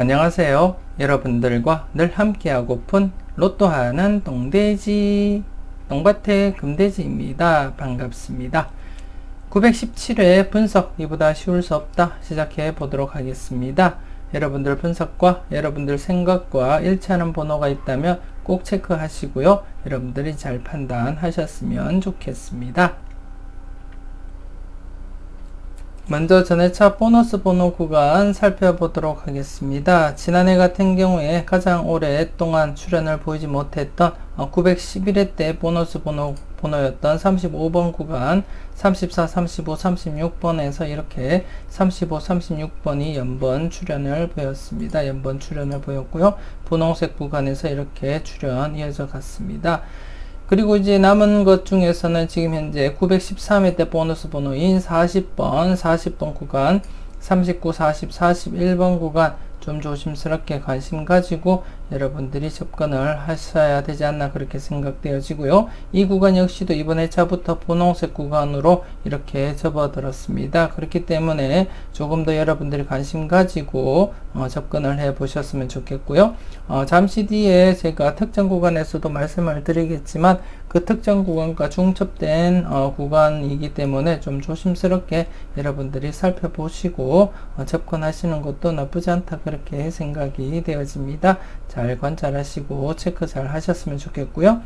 안녕하세요. 여러분들과 늘 함께하고픈 로또 하는 똥돼지 똥밭의 금돼지입니다. 반갑습니다. 917회 분석 이보다 쉬울 수 없다 시작해 보도록 하겠습니다. 여러분들 분석과 여러분들 생각과 일치하는 번호가 있다면 꼭 체크하시고요. 여러분들이 잘 판단하셨으면 좋겠습니다. 먼저 전회차 보너스 번호 구간 살펴보도록 하겠습니다. 지난해 같은 경우에 가장 오랫동안 출연을 보이지 못했던 911회 때 보너스 번호였던 35번 구간 34, 35, 36번에서 이렇게 35, 36번이 연번 출연을 보였습니다. 연번 출연을 보였고요. 분홍색 구간에서 이렇게 출연 이어져 갔습니다. 그리고 이제 남은 것 중에서는 지금 현재 913회 때 보너스 번호인 40번 구간, 39, 40, 41번 구간 좀 조심스럽게 관심 가지고 여러분들이 접근을 하셔야 되지 않나 그렇게 생각되어지고요. 이 구간 역시도 이번 회차부터 분홍색 구간으로 이렇게 접어들었습니다. 그렇기 때문에 조금 더 여러분들이 관심 가지고 접근을 해 보셨으면 좋겠고요. 잠시 뒤에 제가 특정 구간에서도 말씀을 드리겠지만 그 특정 구간과 중첩된 구간이기 때문에 좀 조심스럽게 여러분들이 살펴보시고 접근하시는 것도 나쁘지 않다 그렇게 생각이 되어집니다. 잘 관찰하시고 체크 잘 하셨으면 좋겠고요.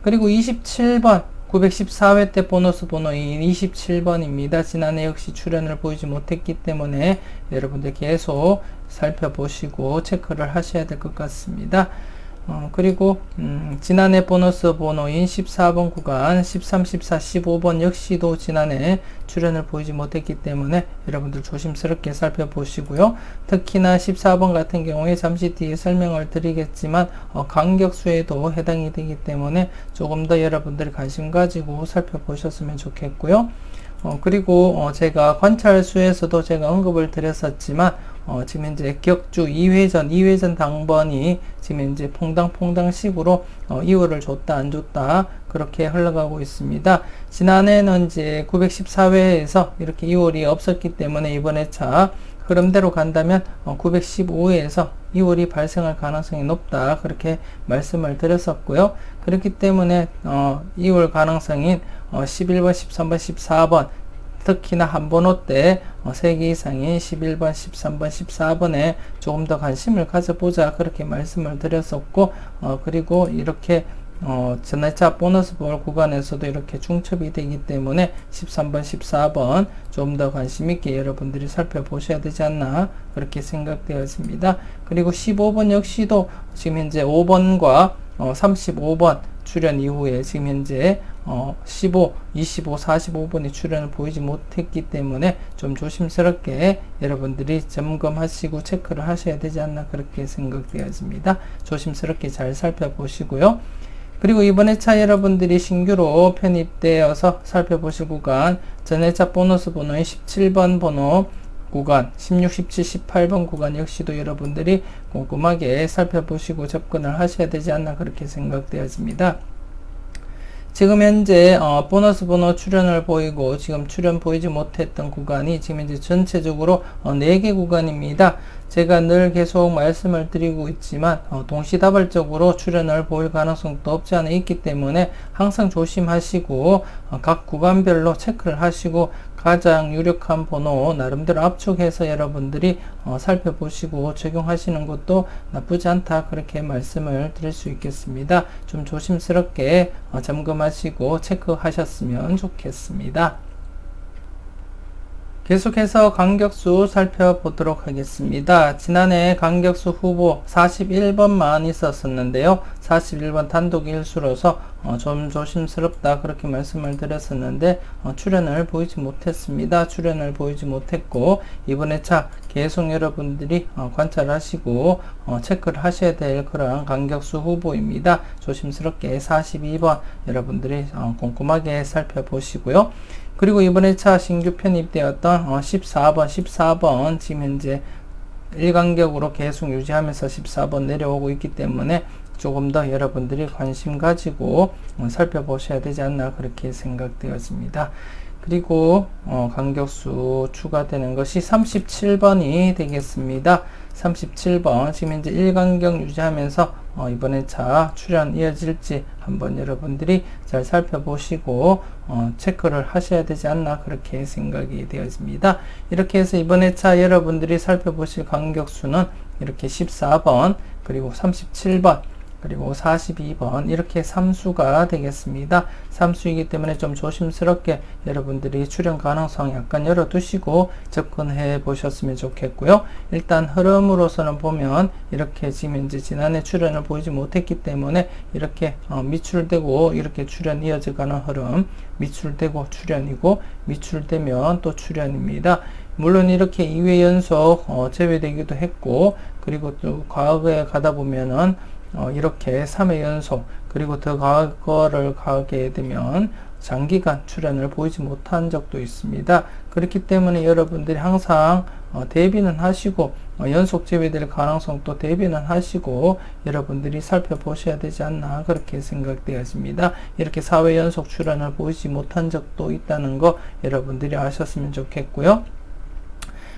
그리고 27번 914회 때 보너스 번호인 27번입니다. 지난해 역시 출연을 보이지 못했기 때문에 여러분들 계속 살펴보시고 체크를 하셔야 될 것 같습니다. 그리고 지난해 보너스 번호인 14번 구간 13, 14, 15번 역시도 지난해 출연을 보이지 못했기 때문에 여러분들 조심스럽게 살펴보시고요. 특히나 14번 같은 경우에 잠시 뒤에 설명을 드리겠지만 간격수에도 해당이 되기 때문에 조금 더 여러분들이 관심 가지고 살펴보셨으면 좋겠고요. 그리고 제가 관찰수에서도 제가 언급을 드렸었지만 지금 현재 격주 2회전 당번이 지금 현재 퐁당퐁당식으로 이유를 줬다 안 줬다 그렇게 흘러가고 있습니다. 지난해는 이제 914회에서 이렇게 2월이 없었기 때문에 이번 회차 흐름대로 간다면 915회에서 2월이 발생할 가능성이 높다 그렇게 말씀을 드렸었고요. 그렇기 때문에 2월 가능성인 11번, 13번, 14번 특히나 한 번호 때 3개 이상인 11번, 13번, 14번에 조금 더 관심을 가져보자 그렇게 말씀을 드렸었고 그리고 이렇게 전회차 보너스 볼 구간에서도 이렇게 중첩이 되기 때문에 13번, 14번 좀 더 관심 있게 여러분들이 살펴보셔야 되지 않나 그렇게 생각되어집니다. 그리고 15번 역시도 지금 현재 5번과 35번 출연 이후에 지금 현재 15, 25, 45번이 출연을 보이지 못했기 때문에 좀 조심스럽게 여러분들이 점검하시고 체크를 하셔야 되지 않나 그렇게 생각되어집니다. 조심스럽게 잘 살펴보시고요. 그리고 이번 회차 여러분들이 신규로 편입되어서 살펴보실 구간 전회차 보너스 번호인 17번 번호 구간 16, 17, 18번 구간 역시도 여러분들이 꼼꼼하게 살펴보시고 접근을 하셔야 되지 않나 그렇게 생각되어집니다. 지금 현재 보너스 번호 출연을 보이고 지금 출연 보이지 못했던 구간이 지금 현재 전체적으로 4개 구간입니다. 제가 늘 계속 말씀을 드리고 있지만 동시다발적으로 출연을 보일 가능성도 없지 않아 있기 때문에 항상 조심하시고 각 구간별로 체크를 하시고 가장 유력한 번호 나름대로 압축해서 여러분들이 살펴보시고 적용하시는 것도 나쁘지 않다 그렇게 말씀을 드릴 수 있겠습니다. 좀 조심스럽게 점검하시고 체크하셨으면 좋겠습니다. 계속해서 간격수 살펴보도록 하겠습니다. 지난해 간격수 후보 41번만 있었었는데요. 41번 단독 일수로서 좀 조심스럽다 그렇게 말씀을 드렸었는데 출연을 보이지 못했습니다. 출연을 보이지 못했고 이번 회차 계속 여러분들이 관찰하시고 체크를 하셔야 될 그런 간격수 후보입니다. 조심스럽게 42번 여러분들이 꼼꼼하게 살펴보시고요. 그리고 이번 회차 신규 편입되었던 14번 지금 현재 1간격으로 계속 유지하면서 14번 내려오고 있기 때문에 조금 더 여러분들이 관심 가지고 살펴보셔야 되지 않나 그렇게 생각되어집니다. 그리고 간격수 추가되는 것이 37번이 되겠습니다. 37번 지금 현재 1간격 유지하면서 이번에 차 출현 이어질지 한번 여러분들이 잘 살펴보시고 체크를 하셔야 되지 않나 그렇게 생각이 되었습니다. 이렇게 해서 이번에 차 여러분들이 살펴보실 간격수는 이렇게 14번 그리고 37번 그리고 42번 이렇게 3수가 되겠습니다. 3수이기 때문에 좀 조심스럽게 여러분들이 출현 가능성 약간 열어두시고 접근해 보셨으면 좋겠고요. 일단 흐름으로서는 보면 이렇게 지금 현재 지난해 출현을 보이지 못했기 때문에 이렇게 미출되고 이렇게 출현 이어져가는 흐름, 미출되고 출현이고 미출되면 또 출현입니다. 물론 이렇게 2회 연속 제외되기도 했고 그리고 또 과거에 가다 보면은 이렇게 3회 연속 그리고 더 과거를 가게 되면 장기간 출현을 보이지 못한 적도 있습니다. 그렇기 때문에 여러분들이 항상 대비는 하시고 연속 제외될 가능성도 대비는 하시고 여러분들이 살펴보셔야 되지 않나 그렇게 생각되었습니다. 이렇게 4회 연속 출현을 보이지 못한 적도 있다는 거 여러분들이 아셨으면 좋겠고요.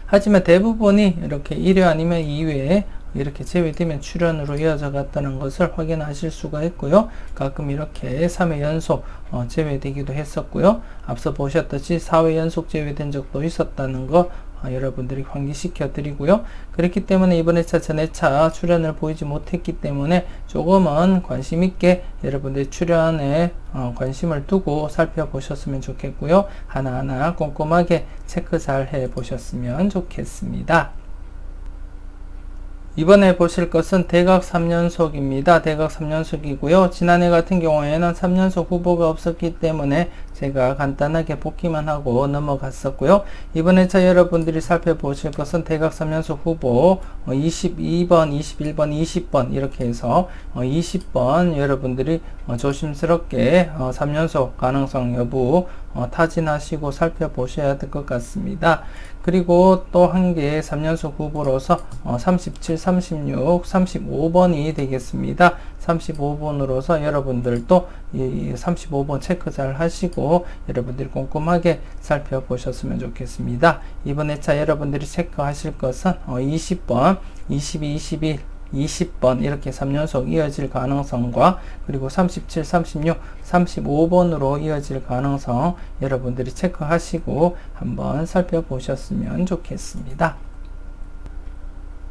하지만 대부분이 이렇게 1회 아니면 2회에 이렇게 제외되면 출현으로 이어져 갔다는 것을 확인하실 수가 있고요. 가끔 이렇게 3회 연속 제외되기도 했었고요. 앞서 보셨듯이 4회 연속 제외된 적도 있었다는 거 여러분들이 환기시켜 드리고요. 그렇기 때문에 이번 회차 전회차 출현을 보이지 못했기 때문에 조금은 관심 있게 여러분들이 출현에 관심을 두고 살펴보셨으면 좋겠고요. 하나하나 꼼꼼하게 체크 잘 해 보셨으면 좋겠습니다. 이번에 보실 것은 대각 3연속입니다. 대각 3연속이고요. 지난해 같은 경우에는 3연속 후보가 없었기 때문에 제가 간단하게 복기만 하고 넘어갔었고요. 이번 회차 여러분들이 살펴보실 것은 대각 3연속 후보 22번, 21번, 20번 이렇게 해서 20번 여러분들이 조심스럽게 3연속 가능성 여부 타진하시고 살펴보셔야 될 것 같습니다. 그리고 또 한 개의 3연속 후보로서 37, 36, 35번이 되겠습니다. 35번으로서 여러분들도 이 35번 체크 잘 하시고 여러분들이 꼼꼼하게 살펴보셨으면 좋겠습니다. 이번 회차 여러분들이 체크하실 것은 20번, 22, 21, 20번 이렇게 3연속 이어질 가능성과 그리고 37, 36, 35번으로 이어질 가능성 여러분들이 체크하시고 한번 살펴보셨으면 좋겠습니다.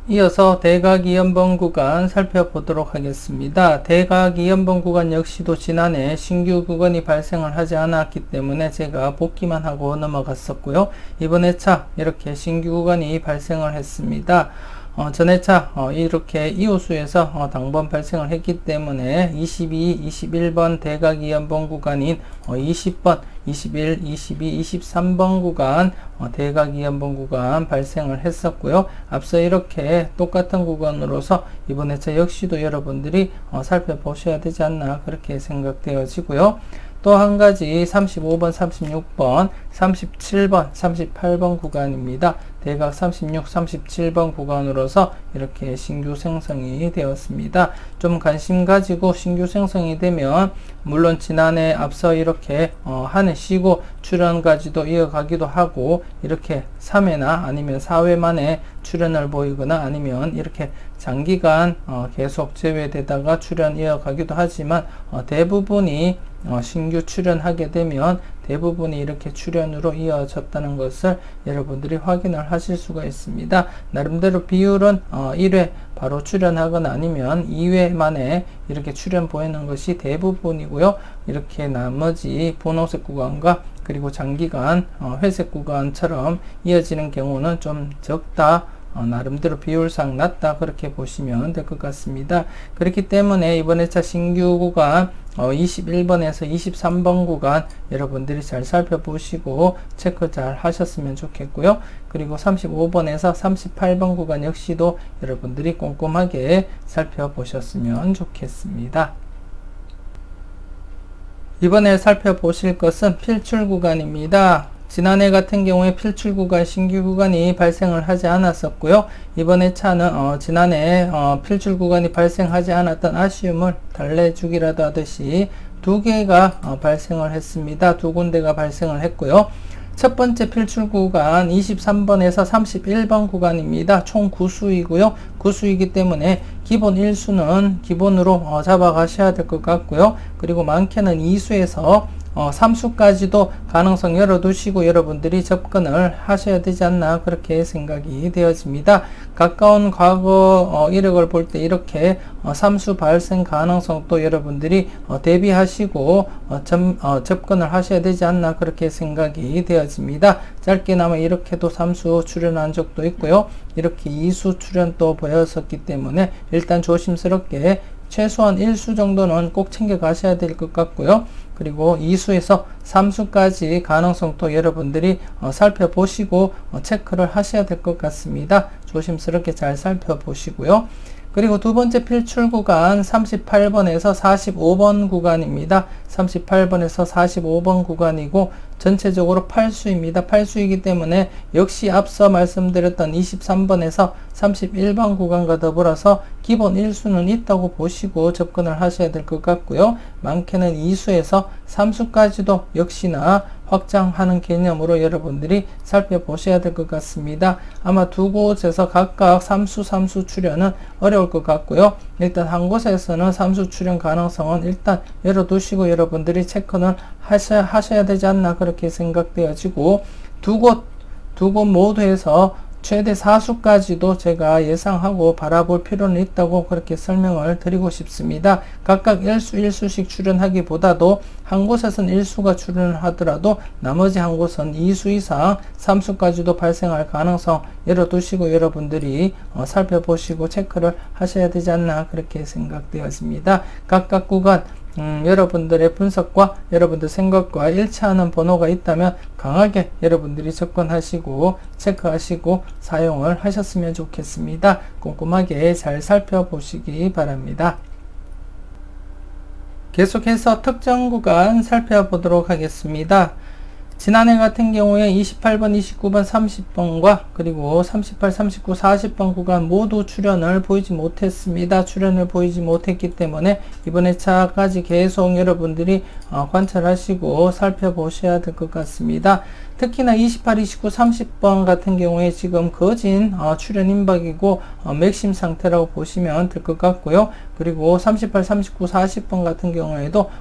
이어서 대각 2연번 구간 살펴보도록 하겠습니다. 대각 2연번 구간 역시도 지난해 신규 구간이 발생을 하지 않았기 때문에 제가 복기만 하고 넘어갔었고요. 이번 회차 이렇게 신규 구간이 발생을 했습니다. 전회차 이렇게 이호수에서 당번 발생을 했기 때문에 22, 21번 대각 2연번 구간인 20번, 21, 22, 23번 구간 대각 2연번 구간 발생을 했었고요. 앞서 이렇게 똑같은 구간으로서 이번 회차 역시도 여러분들이 살펴보셔야 되지 않나 그렇게 생각되어지고요. 또 한 가지 35번, 36번, 37번, 38번 구간입니다. 대각 36, 37번 구간으로서 이렇게 신규 생성이 되었습니다. 좀 관심 가지고 신규 생성이 되면 물론 지난해 앞서 이렇게 한 해 쉬고 출현까지도 이어가기도 하고 이렇게 3회나 아니면 4회 만에 출현을 보이거나 아니면 이렇게 장기간 계속 제외되다가 출현 이어가기도 하지만 대부분이 신규 출현하게 되면 대부분이 이렇게 출현으로 이어졌다는 것을 여러분들이 확인을 하실 수가 있습니다. 나름대로 비율은 1회 바로 출현하거나 아니면 2회 만에 이렇게 출현 보이는 것이 대부분이고요. 이렇게 나머지 분홍색 구간과 그리고 장기간 회색 구간처럼 이어지는 경우는 좀 적다. 나름대로 비율상 낮다 그렇게 보시면 될 것 같습니다. 그렇기 때문에 이번 회차 신규 구간 21번에서 23번 구간 여러분들이 잘 살펴보시고 체크 잘 하셨으면 좋겠고요. 그리고 35번에서 38번 구간 역시도 여러분들이 꼼꼼하게 살펴보셨으면 좋겠습니다. 이번에 살펴보실 것은 필출 구간입니다. 지난해 같은 경우에 필출 구간, 신규 구간이 발생을 하지 않았었고요. 이번에 차는 지난해 필출 구간이 발생하지 않았던 아쉬움을 달래주기라도 하듯이 두 개가 발생을 했습니다. 두 군데가 발생을 했고요. 첫 번째 필출 구간 23번에서 31번 구간입니다. 총 9수이고요. 9수이기 때문에 기본 1수는 기본으로 잡아 가셔야 될 것 같고요. 그리고 많게는 2수에서 3수까지도 가능성 열어두시고 여러분들이 접근을 하셔야 되지 않나 그렇게 생각이 되어집니다. 가까운 과거 이력을 볼 때 이렇게 3수 발생 가능성도 여러분들이 대비하시고 접근을 하셔야 되지 않나 그렇게 생각이 되어집니다. 짧게나마 이렇게도 3수 출연한 적도 있고요. 이렇게 2수 출연도 보였었기 때문에 일단 조심스럽게 최소한 1수 정도는 꼭 챙겨 가셔야 될 것 같고요. 그리고 2수에서 3수까지 가능성도 여러분들이 살펴보시고 체크를 하셔야 될 것 같습니다. 조심스럽게 잘 살펴보시고요. 그리고 두 번째 필출 구간 38번에서 45번 구간입니다. 38번에서 45번 구간이고 전체적으로 8수입니다. 8수이기 때문에 역시 앞서 말씀드렸던 23번에서 31번 구간과 더불어서 기본 1수는 있다고 보시고 접근을 하셔야 될 것 같고요. 많게는 2수에서 3수까지도 역시나 확장하는 개념으로 여러분들이 살펴보셔야 될 것 같습니다. 아마 두 곳에서 각각 3수 출연은 어려울 것 같고요. 일단 한 곳에서는 3수 출연 가능성은 일단 열어두시고 여러분들이 체크는 하셔야 되지 않나 그렇게 생각되어지고 두 곳 모두에서 최대 4수까지도 제가 예상하고 바라볼 필요는 있다고 그렇게 설명을 드리고 싶습니다. 각각 1수씩 출연하기보다도 한 곳에서는 1수가 출연하더라도 나머지 한 곳은 2수 이상 3수까지도 발생할 가능성 열어두시고 여러분들이 살펴보시고 체크를 하셔야 되지 않나 그렇게 생각되어집니다. 각각 구간 여러분들의 분석과 여러분들 생각과 일치하는 번호가 있다면 강하게 여러분들이 접근하시고 체크하시고 사용을 하셨으면 좋겠습니다. 꼼꼼하게 잘 살펴보시기 바랍니다. 계속해서 특정 구간 살펴보도록 하겠습니다. 지난해 같은 경우에 28번, 29번, 30번과 그리고 38, 39, 40번 구간 모두 출연을 보이지 못했습니다. 출연을 보이지 못했기 때문에 이번 회차까지 계속 여러분들이 관찰하시고 살펴보셔야 될 것 같습니다. 특히나 28, 29, 30번 같은 경우에 지금 거진 출연 임박이고 맥심 상태라고 보시면 될 것 같고요. 그리고 38, 39, 40번 같은 경우에도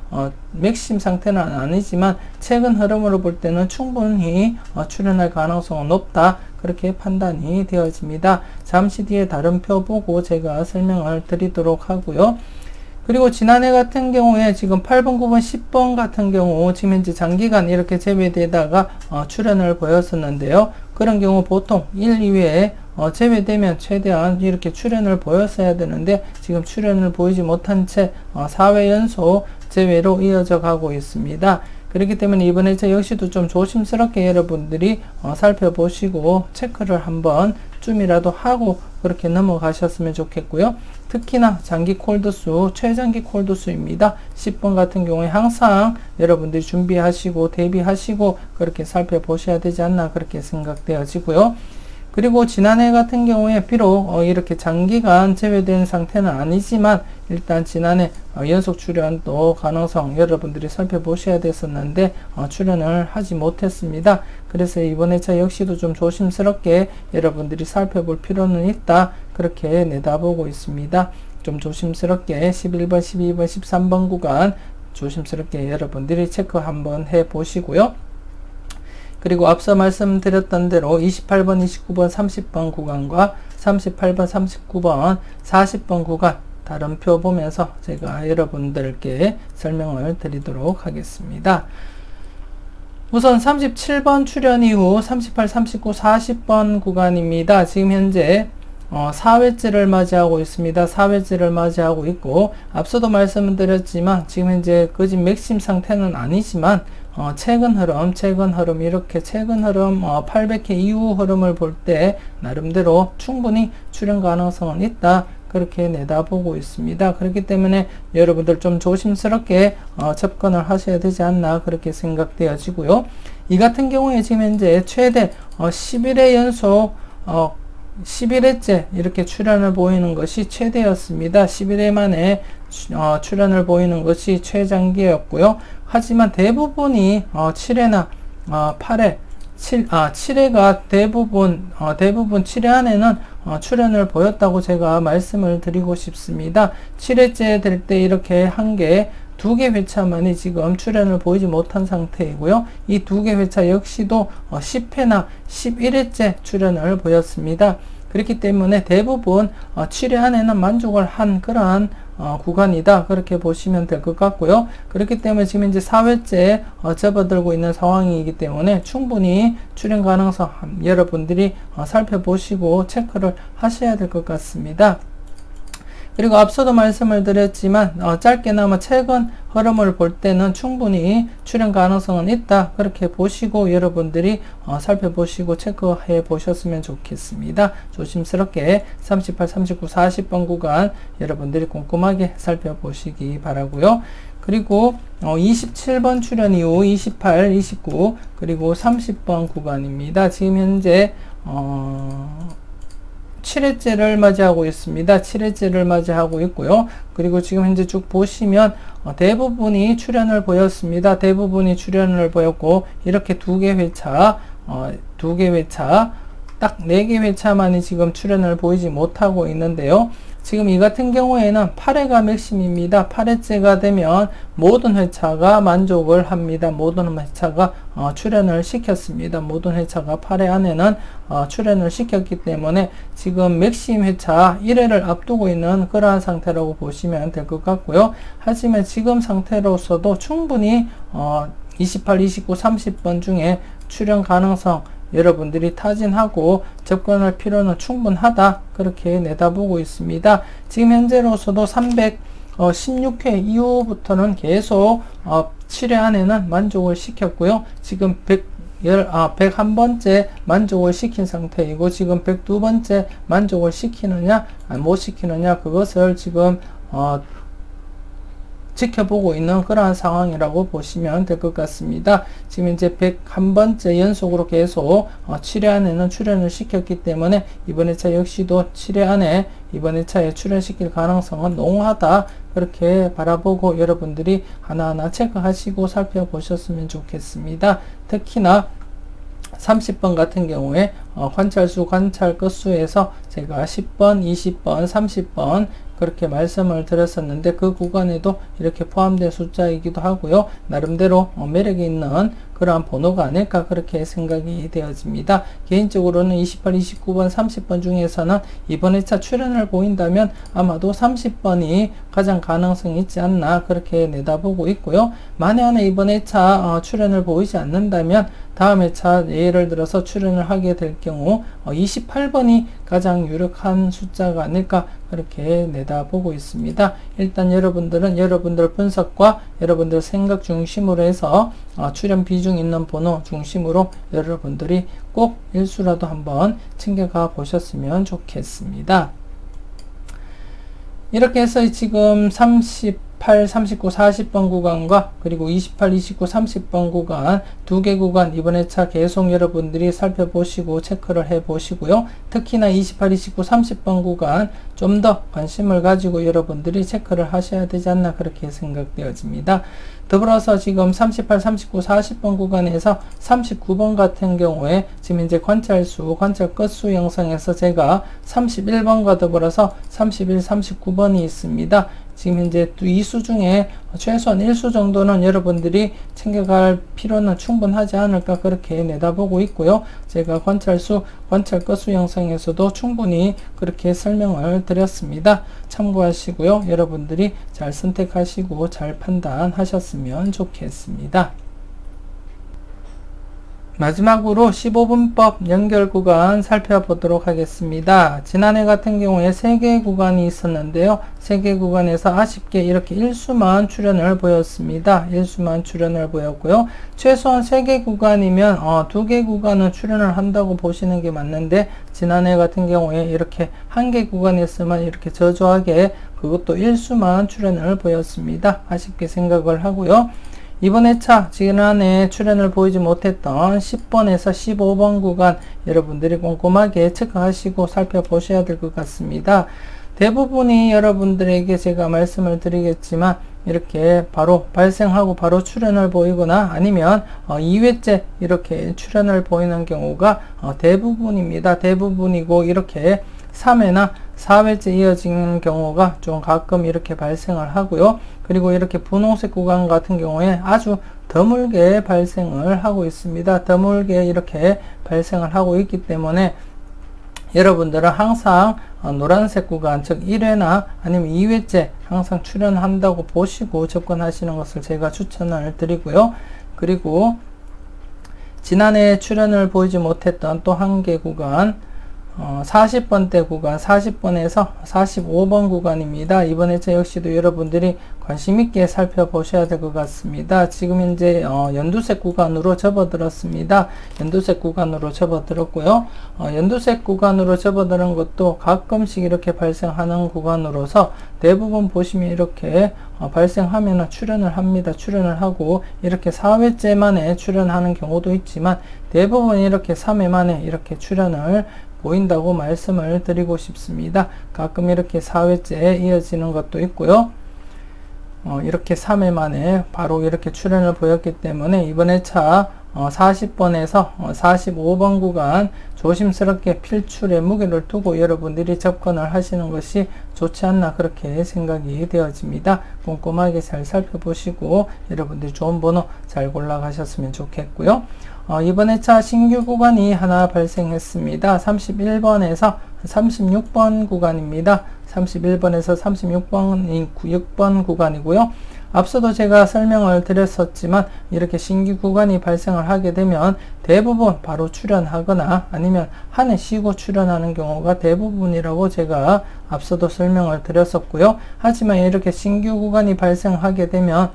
맥심 상태는 아니지만 최근 흐름으로 볼 때는 충분히 출연할 가능성은 높다. 그렇게 판단이 되어집니다. 잠시 뒤에 다른 표 보고 제가 설명을 드리도록 하고요. 그리고 지난해 같은 경우에 지금 8번, 9번, 10번 같은 경우 지금 현재 장기간 이렇게 제외되다가 출연을 보였었는데요. 그런 경우 보통 1, 2회에 제외되면 최대한 이렇게 출연을 보였어야 되는데 지금 출연을 보이지 못한 채 4회 연속 제외로 이어져 가고 있습니다. 그렇기 때문에 이번 회차 역시도 좀 조심스럽게 여러분들이 살펴보시고 체크를 한번 쯤이라도 하고 그렇게 넘어가셨으면 좋겠고요. 특히나 장기 콜드수, 최장기 콜드수입니다. 10번 같은 경우에 항상 여러분들이 준비하시고 대비하시고 그렇게 살펴보셔야 되지 않나 그렇게 생각되어지고요. 그리고 지난해 같은 경우에 비록 이렇게 장기간 제외된 상태는 아니지만 일단 지난해 연속 출연도 가능성 여러분들이 살펴보셔야 됐었는데 출연을 하지 못했습니다. 그래서 이번 회차 역시도 좀 조심스럽게 여러분들이 살펴볼 필요는 있다. 그렇게 내다보고 있습니다. 좀 조심스럽게 11번, 12번, 13번 구간 조심스럽게 여러분들이 체크 한번 해 보시고요. 그리고 앞서 말씀드렸던 대로 28번, 29번, 30번 구간과 38번, 39번, 40번 구간 다른 표 보면서 제가 여러분들께 설명을 드리도록 하겠습니다. 우선 37번 출연 이후 38, 39, 40번 구간입니다. 지금 현재 4회째를 맞이하고 있습니다. 4회째를 맞이하고 있고 앞서도 말씀드렸지만 지금 현재 거진 맥심 상태는 아니지만 최근 흐름 이렇게 최근 흐름 800회 이후 흐름을 볼 때 나름대로 충분히 출현 가능성은 있다. 그렇게 내다보고 있습니다. 그렇기 때문에 여러분들 좀 조심스럽게 접근을 하셔야 되지 않나 그렇게 생각되어지고요. 이 같은 경우에 지금 현재 최대 11회 연속 11회째 이렇게 출연을 보이는 것이 최대였습니다. 11회 만에 출연을 보이는 것이 최장기였고요. 하지만 대부분이 7회나 8회 7회가 대부분 7회 안에는 출현을 보였다고 제가 말씀을 드리고 싶습니다. 7회째 될 때 이렇게 한 개, 2개 회차만이 지금 출현을 보이지 못한 상태이고요. 이 2개 회차 역시도 10회나 11회째 출현을 보였습니다. 그렇기 때문에 대부분 7회 안에는 만족을 한 그러한 구간이다, 그렇게 보시면 될 것 같고요. 그렇기 때문에 지금 이제 4회째 접어들고 있는 상황이기 때문에 충분히 출현 가능성 여러분들이 살펴보시고 체크를 하셔야 될 것 같습니다. 그리고 앞서도 말씀을 드렸지만 짧게나마 최근 흐름을 볼 때는 충분히 출현 가능성은 있다, 그렇게 보시고 여러분들이 살펴보시고 체크해 보셨으면 좋겠습니다. 조심스럽게 38, 39, 40번 구간 여러분들이 꼼꼼하게 살펴보시기 바라고요. 그리고 27번 출현 이후 28, 29 그리고 30번 구간입니다. 지금 현재 7회째를 맞이하고 있습니다. 7회째를 맞이하고 있고요. 그리고 지금 현재 쭉 보시면 대부분이 출현을 보였습니다. 대부분이 출현을 보였고, 이렇게 2개 회차, 딱 4개 회차만이 지금 출현을 보이지 못하고 있는데요. 지금 이 같은 경우에는 8회가 맥심입니다. 8회째가 되면 모든 회차가 만족을 합니다. 모든 회차가 출현을 시켰습니다. 모든 회차가 8회 안에는 출현을 시켰기 때문에 지금 맥심 회차 1회를 앞두고 있는 그러한 상태라고 보시면 될 것 같고요. 하지만 지금 상태로서도 충분히 28, 29, 30번 중에 출현 가능성 여러분들이 타진하고 접근할 필요는 충분하다, 그렇게 내다보고 있습니다. 지금 현재로서도 316회 이후부터는 계속 7회 안에는 만족을 시켰고요. 지금 101번째 만족을 시킨 상태이고, 지금 102번째 만족을 시키느냐 못 시키느냐, 그것을 지금 지켜보고 있는 그러한 상황이라고 보시면 될 것 같습니다. 지금 이제 101번째 연속으로 계속 7회 안에는 출현을 시켰기 때문에 이번 회차 역시도 7회 안에 이번 회차에 출현시킬 가능성은 농후하다, 그렇게 바라보고 여러분들이 하나하나 체크하시고 살펴보셨으면 좋겠습니다. 특히나 30번 같은 경우에 관찰수, 관찰 끝수에서 제가 10번, 20번, 30번 그렇게 말씀을 드렸었는데, 그 구간에도 이렇게 포함된 숫자이기도 하고요. 나름대로 매력이 있는 그러한 번호가 아닐까, 그렇게 생각이 되어집니다. 개인적으로는 28, 29번, 30번 중에서는 이번 회차 출현을 보인다면 아마도 30번이 가장 가능성이 있지 않나, 그렇게 내다보고 있고요. 만에 하나 이번 회차 출현을 보이지 않는다면 다음 회차 예를 들어서 출현을 하게 될 경우 28번이 가장 유력한 숫자가 아닐까, 그렇게 내다보고 있습니다. 일단 여러분들은 여러분들 분석과 여러분들 생각 중심으로 해서 출현 비중 있는 번호 중심으로 여러분들이 꼭 일수라도 한번 챙겨가 보셨으면 좋겠습니다. 이렇게 해서 지금 38, 39, 40번 구간과 그리고 28, 29, 30번 구간 2개 구간 이번 회차 계속 여러분들이 살펴보시고 체크를 해 보시고요. 특히나 28, 29, 30번 구간 좀 더 관심을 가지고 여러분들이 체크를 하셔야 되지 않나, 그렇게 생각되어집니다. 더불어서 지금 38, 39, 40번 구간에서 39번 같은 경우에 지금 이제 관찰수, 관찰 끝수 영상에서 제가 31번과 더불어서 31, 39번이 있습니다. 지금 현재 이 수 중에 최소한 1수 정도는 여러분들이 챙겨갈 필요는 충분하지 않을까, 그렇게 내다보고 있고요. 제가 관찰수, 관찰 끝수 영상에서도 충분히 그렇게 설명을 드렸습니다. 참고하시고요. 여러분들이 잘 선택하시고 잘 판단하셨으면 좋겠습니다. 마지막으로 15분법 연결 구간 살펴보도록 하겠습니다. 지난해 같은 경우에 3개 구간이 있었는데요. 3개 구간에서 아쉽게 이렇게 일수만 출현을 보였습니다. 일수만 출현을 보였고요. 최소한 3개 구간이면 2개 구간은 출현을 한다고 보시는 게 맞는데, 지난해 같은 경우에 이렇게 1개 구간에서만 이렇게 저조하게 그것도 일수만 출현을 보였습니다. 아쉽게 생각을 하고요. 이번 회차 지난해 출현을 보이지 못했던 10번에서 15번 구간 여러분들이 꼼꼼하게 체크하시고 살펴보셔야 될 것 같습니다. 대부분이 여러분들에게 제가 말씀을 드리겠지만 이렇게 바로 발생하고 바로 출현을 보이거나 아니면 2회째 이렇게 출현을 보이는 경우가 대부분입니다. 대부분이고 이렇게 3회나 4회째 이어지는 경우가 좀 가끔 이렇게 발생을 하고요. 그리고 이렇게 분홍색 구간 같은 경우에 아주 드물게 발생을 하고 있습니다. 드물게 이렇게 발생을 하고 있기 때문에 여러분들은 항상 노란색 구간, 즉 1회나 아니면 2회째 항상 출현한다고 보시고 접근하시는 것을 제가 추천을 드리고요. 그리고 지난해 출현을 보이지 못했던 또 한 개 구간, 40번대 구간, 40번에서 45번 구간입니다. 이번 회차 역시도 여러분들이 관심 있게 살펴보셔야 될 것 같습니다. 지금 현재 연두색 구간으로 접어들었습니다. 연두색 구간으로 접어들었고요. 연두색 구간으로 접어드는 것도 가끔씩 이렇게 발생하는 구간으로서 대부분 보시면 이렇게 발생하면 출현을 합니다. 출현을 하고 이렇게 4회째 만에 출현하는 경우도 있지만 대부분 이렇게 3회 만에 이렇게 출현을 보인다고 말씀을 드리고 싶습니다. 가끔 이렇게 4회째 이어지는 것도 있고요. 이렇게 3회 만에 바로 이렇게 출현을 보였기 때문에 이번 회차 40번에서 45번 구간 조심스럽게 필출에 무게를 두고 여러분들이 접근을 하시는 것이 좋지 않나 그렇게 생각이 되어집니다. 꼼꼼하게 잘 살펴보시고 여러분들이 좋은 번호 잘 골라가셨으면 좋겠고요. 이번 회차 신규 구간이 하나 발생했습니다. 31번에서 36번 구간입니다. 31번에서 36번 구간이고요. 앞서도 제가 설명을 드렸었지만 이렇게 신규 구간이 발생을 하게 되면 대부분 바로 출현하거나 아니면 한 해 쉬고 출현하는 경우가 대부분이라고 제가 앞서도 설명을 드렸었고요. 하지만 이렇게 신규 구간이 발생하게 되면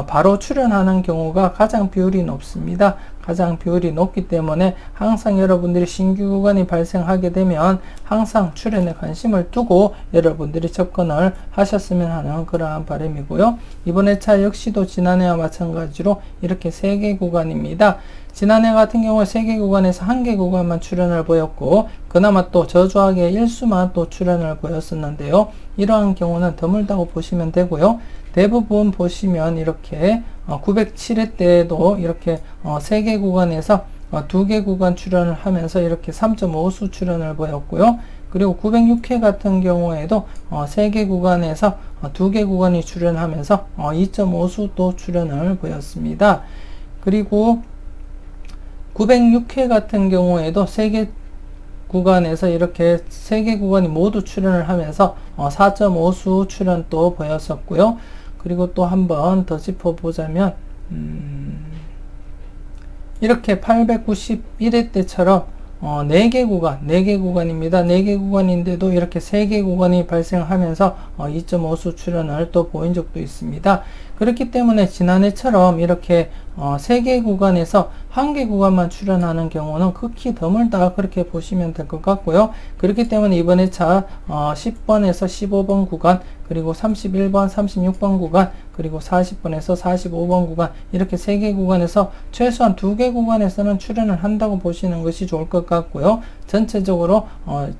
바로 출현하는 경우가 가장 비율이 높습니다. 가장 비율이 높기 때문에 항상 여러분들이 신규 구간이 발생하게 되면 항상 출현에 관심을 두고 여러분들이 접근을 하셨으면 하는 그러한 바람이고요. 이번 회차 역시도 지난해와 마찬가지로 이렇게 3개 구간입니다. 지난해 같은 경우에 3개 구간에서 1개 구간만 출현을 보였고 그나마 또 저조하게 일수만 또 출현을 보였었는데요. 이러한 경우는 드물다고 보시면 되고요. 대부분 보시면 이렇게 907회 때에도 이렇게 3개 구간에서 2개 구간 출현을 하면서 이렇게 3.5수 출현을 보였고요. 그리고 906회 같은 경우에도 3개 구간에서 2개 구간이 출현하면서 2.5수 또 출현을 보였습니다. 그리고 906회 같은 경우에도 3개 구간에서 이렇게 3개 구간이 모두 출현을 하면서 4.5수 출현 또 보였었고요. 그리고 또 한 번 더 짚어보자면 이렇게 891회 때처럼 4개 구간입니다. 4개 구간인데도 이렇게 3개 구간이 발생하면서 2.5수 출현을 또 보인 적도 있습니다. 그렇기 때문에 지난해처럼 이렇게 3개 구간에서 1개 구간만 출현하는 경우는 극히 드물다 그렇게 보시면 될 것 같고요. 그렇기 때문에 이번 회차 10번에서 15번 구간 그리고 31번, 36번 구간 그리고 40번에서 45번 구간 이렇게 3개 구간에서 최소한 2개 구간에서는 출현을 한다고 보시는 것이 좋을 것 같고요. 전체적으로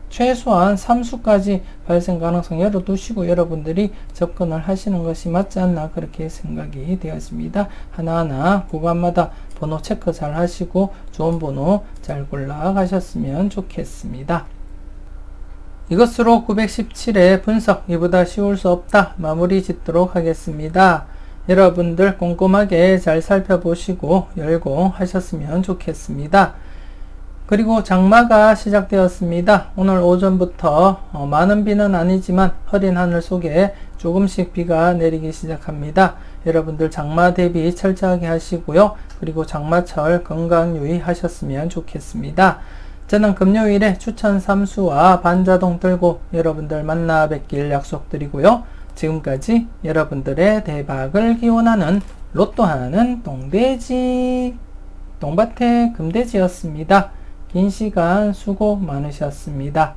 최소한 3수까지 발생 가능성 열어두시고 여러분들이 접근을 하시는 것이 맞지 않나 그렇게 생각이 되었습니다. 하나하나 구간마다 번호 체크 잘 하시고 좋은 번호 잘 골라 가셨으면 좋겠습니다. 이것으로 917회 분석 이보다 쉬울 수 없다 마무리 짓도록 하겠습니다. 여러분들 꼼꼼하게 잘 살펴보시고 열공하셨으면 좋겠습니다. 그리고 장마가 시작되었습니다. 오늘 오전부터 많은 비는 아니지만 흐린 하늘 속에 조금씩 비가 내리기 시작합니다. 여러분들 장마 대비 철저하게 하시고요. 그리고 장마철 건강 유의하셨으면 좋겠습니다. 저는 금요일에 추천 3수와 반자동 들고 여러분들 만나 뵙길 약속드리고요. 지금까지 여러분들의 대박을 기원하는 로또하는 똥돼지 똥밭의 금돼지였습니다. 긴 시간 수고 많으셨습니다.